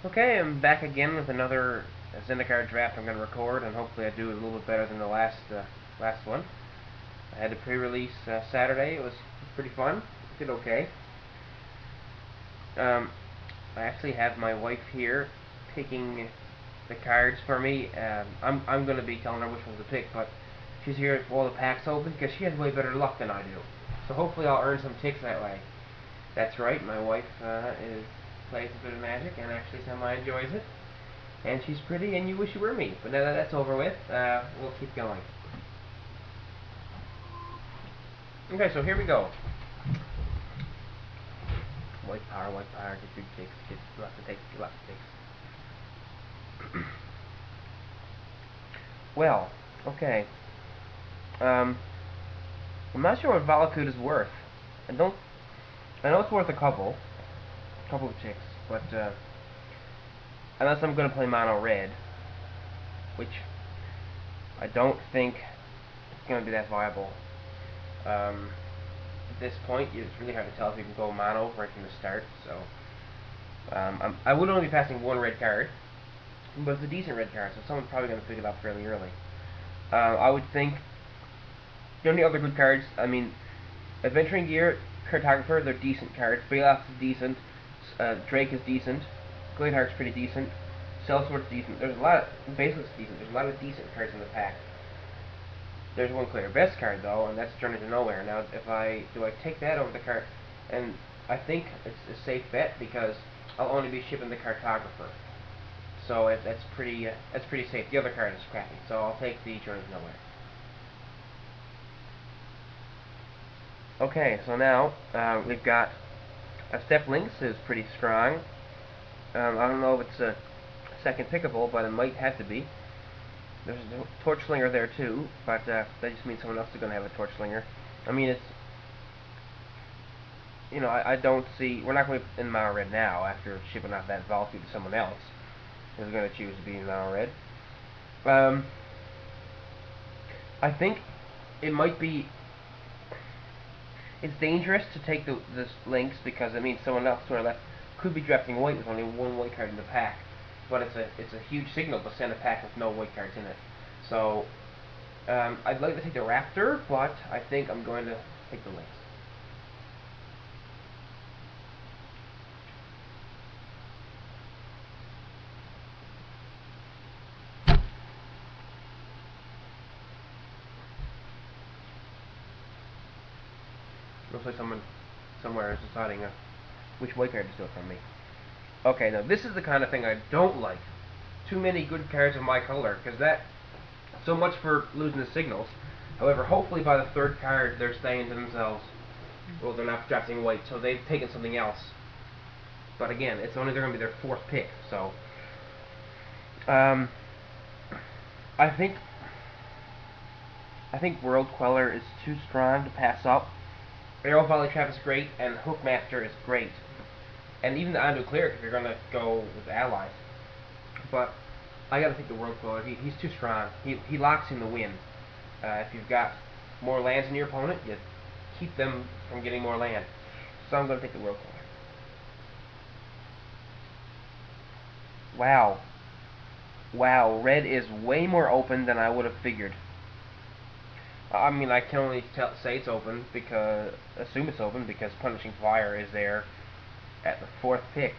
Okay, I'm back again with another Zendikar Draft I'm going to record, and hopefully I do a little bit better than the last one. I had a pre-release Saturday. It was pretty fun. Did okay. I actually have my wife here picking the cards for me. I'm going to be telling her which ones to pick, but she's here with all the packs open because she has way better luck than I do. So hopefully I'll earn some ticks that way. That's right, my wife plays a bit of Magic and actually somehow enjoys it. And she's pretty, and you wish you were me. But now that that's over with, we'll keep going. Okay, so here we go. White power, get big ticks, get lots of ticks, lots of ticks. Well, okay. I'm not sure what Valakut is worth. I know it's worth a couple of ticks, but unless I'm going to play mono red, which I don't think it's going to be that viable. At this point, it's really hard to tell if you can go mono right from the start. So I would only be passing one red card, but it's a decent red card, so someone's probably going to pick it up fairly early. I would think the only other good cards, I mean, Adventuring Gear, Cartographer, they're decent cards. Bailoff is decent. Drake is decent. Gladeheart's pretty decent. Sellsword's decent. There's a lot of Basement's decent. There's a lot of decent cards in the pack. There's one clear best card though, and that's Journey to Nowhere. Now, do I take that over the card? And I think it's a safe bet because I'll only be shipping the Cartographer, so that's pretty safe. The other card is crappy, so I'll take the Journey to Nowhere. Okay, so now we've got a Step Lynx is pretty strong. I don't know if it's a second pickable, but it might have to be. There's a Torchslinger there too, but that just means someone else is going to have a Torchslinger. I mean, it's, you know, I don't see, we're not going to be in mono red now after shipping out that Valakut to someone else who's going to choose to be in mono red. I think it might be, it's dangerous to take this Lynx because it means someone else to our left could be drafting white with only one white card in the pack. But it's a huge signal to send a pack with no white cards in it. So I'd like to take the Raptor, but I think I'm going to take the Lynx. Looks like someone somewhere is deciding which white card to steal from me. Okay, now this is the kind of thing I don't like. Too many good cards of my color, because that, so much for losing the signals. However, hopefully by the third card they're saying to themselves, well, they're not drafting white, so they've taken something else. But again, it's only they're going to be their fourth pick, so I think World Queller is too strong to pass up. Arrow Volley Trap is great, and Hookmaster is great. And even the Undo Cleric if you're going to go with allies. But I gotta take the World Queller. He's too strong. He locks in the win. If you've got more lands than your opponent, you keep them from getting more land. So I'm gonna take the World Queller. Wow. Wow, red is way more open than I would have figured. I mean, I can only say it's open because, assume it's open because Punishing Fire is there at the fourth pick.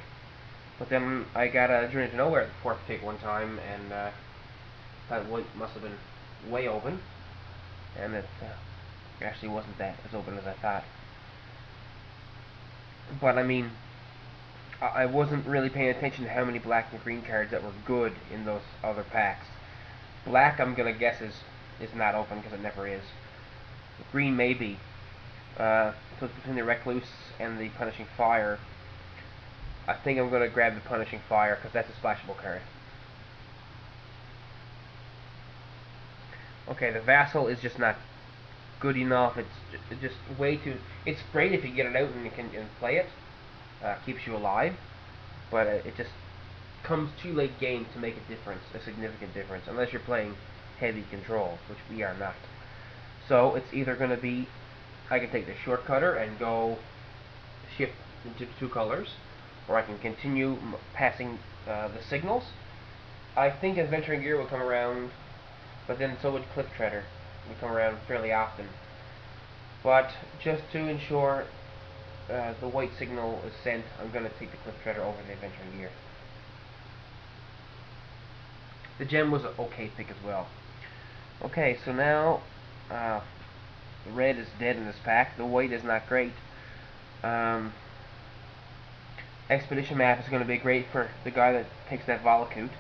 But then I got a Journey to Nowhere at the fourth pick one time, and that white must have been way open, and it actually wasn't that as open as I thought. But I mean, I wasn't really paying attention to how many black and green cards that were good in those other packs. Black, I'm gonna guess is not open because it never is. Green maybe. So it's between the Recluse and the Punishing Fire. I think I'm going to grab the Punishing Fire because that's a splashable card. Okay, the Vassal is just not good enough. It's just way too. It's great if you get it out and you can play it. Keeps you alive, but it just comes too late game to make a significant difference, unless you're playing heavy control, which we are not. So it's either going to be, I can take the Shortcutter and go ship into two colors, or I can continue passing the signals. I think Adventuring Gear will come around, but then so would Cliff Treader. Will come around fairly often. But just to ensure the white signal is sent, I'm going to take the Cliff Treader over the Adventuring Gear. The gem was an okay pick as well. Okay, so now the red is dead in this pack. The white is not great. Expedition map is going to be great for the guy that takes that Volakut.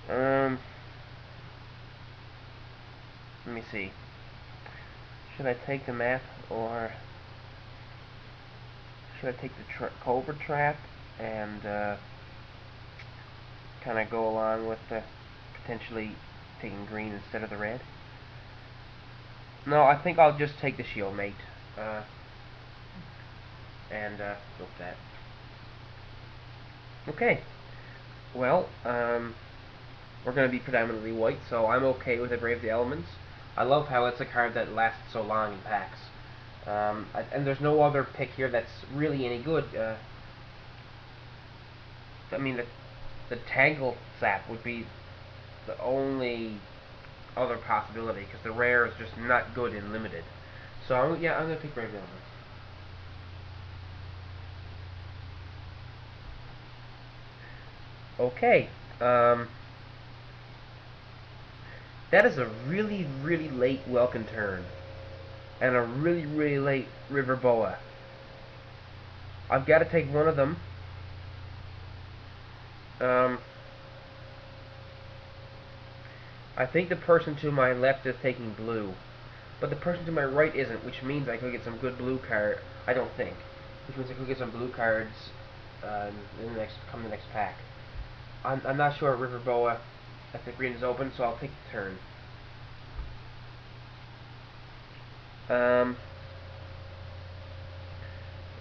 Let me see. Should I take the map, or should I take the Cobra Trap and kind of go along with the potentially taking green instead of the red? No, I think I'll just take the Shield Mate and go with that. Okay. Well, we're going to be predominantly white, so I'm okay with the Brave the Elements. I love how it's a card that lasts so long in packs. And there's no other pick here that's really any good. I mean, the Tangle Sap would be the only other possibility, because the rare is just not good in limited. So, I'm going to pick Brave the Elements. Okay. That is a really, really late Welkin turn. And a really, really late River Boa. I've got to take one of them. I think the person to my left is taking blue. But the person to my right isn't, which means I could get some good blue card. I don't think. Which means I could get some blue cards in the next pack. I'm not sure River Boa if the green is open, so I'll take the turn.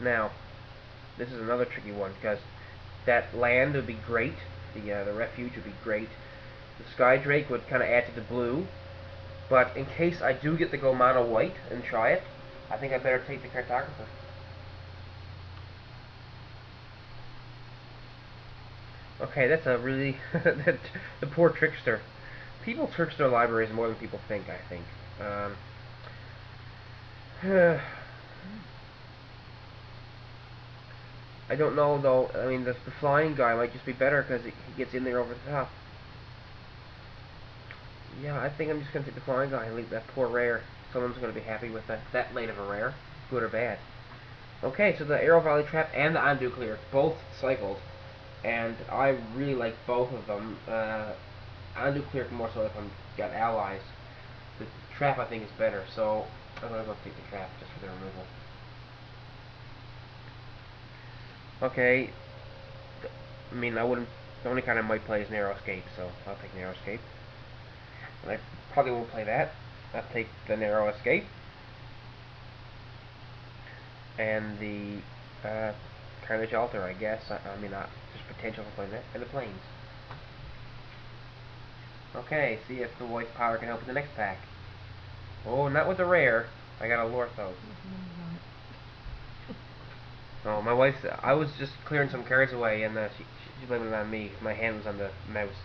Now, this is another tricky one, because that land would be great. The refuge would be great. The Sky Drake would kind of add to the blue. But in case I do get to go mono white and try it, I think I better take the Cartographer. Okay, that's a really... the poor Trickster. People trickster their libraries more than people think, I think. I don't know, though. I mean, the flying guy might just be better because he gets in there over the top. Yeah, I think I'm just going to take the flying guy and leave that poor rare. Someone's going to be happy with that late of a rare, good or bad. Okay, so the Arrow Valley Trap and the Undo Clear both cycled, and I really like both of them. Undo Clear more so if I've got allies. The Trap I think is better, so I'm going to go take the Trap just for the removal. Okay, I mean, the only card I might play is Narrow Escape, so I'll take Narrow Escape. And I probably won't play that. I'll take the Narrow Escape. And the Carnage Altar, I guess. I mean, just potential for playing that. And the Plains. Okay, see if the white power can help in the next pack. Oh, not with the rare. I got a Lorthos. Oh, my wife. I was just clearing some cards away, and she blamed it on me. My hand was on the mouse,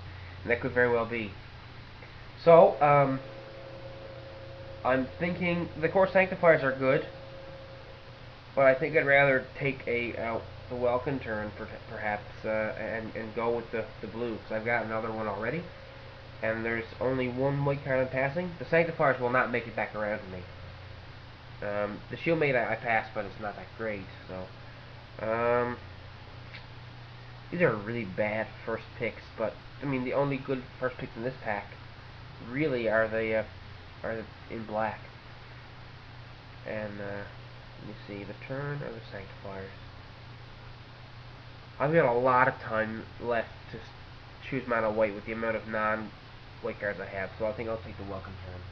and that could very well be. So, I'm thinking the Core Sanctifiers are good, but I think I'd rather take the Welkin turn, perhaps, and go with the blue, because I've got another one already, and there's only one white card I'm passing. The Sanctifiers will not make it back around to me. The Shield Mate I passed, but it's not that great, so... these are really bad first picks, but I mean the only good first picks in this pack really are in black. And let me see, the turn or the Sanctifiers. I've got a lot of time left to choose mono white with the amount of non-white cards I have, so I think I'll take the Welkin turn.